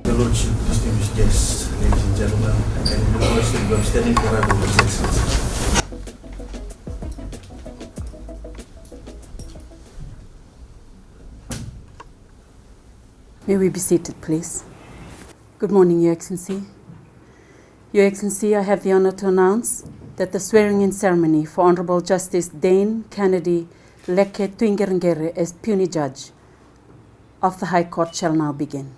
Your Lordship, distinguished guests, ladies and gentlemen, and University of Tuiqereqere, His Excellency. May we be seated, please. Good morning, Your Excellency. Your Excellency, I have the honor to announce that the swearing-in ceremony for Honourable Justice Dane Katonivere Tuiqereqere as Puisne Judge of the High Court shall now begin.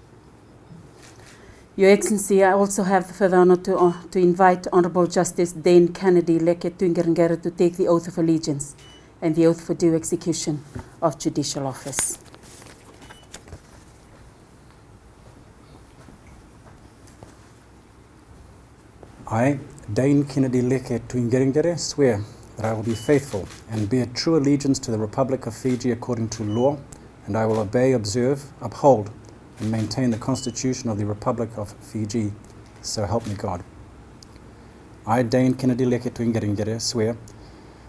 Your Excellency, I also have the further honor to invite Honourable Justice Dane Katonivere Tuiqereqere to take the oath of allegiance and the oath for due execution of judicial office. I, Dane Katonivere Tuiqereqere, swear that I will be faithful and bear true allegiance to the Republic of Fiji according to law, and I will obey, observe, uphold, and maintain the Constitution of the Republic of Fiji. So help me God. I, Dane Katonivere Tuiqereqere, swear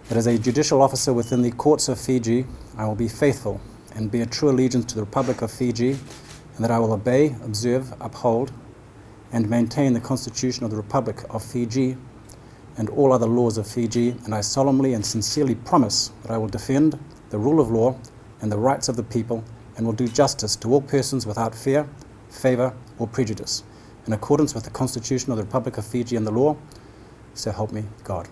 that as a judicial officer within the courts of Fiji, I will be faithful and bear true allegiance to the Republic of Fiji, and that I will obey, observe, uphold, and maintain the Constitution of the Republic of Fiji and all other laws of Fiji, and I solemnly and sincerely promise that I will defend the rule of law and the rights of the people, and will do justice to all persons without fear, favour, or prejudice, in accordance with the Constitution of the Republic of Fiji and the law. So help me God.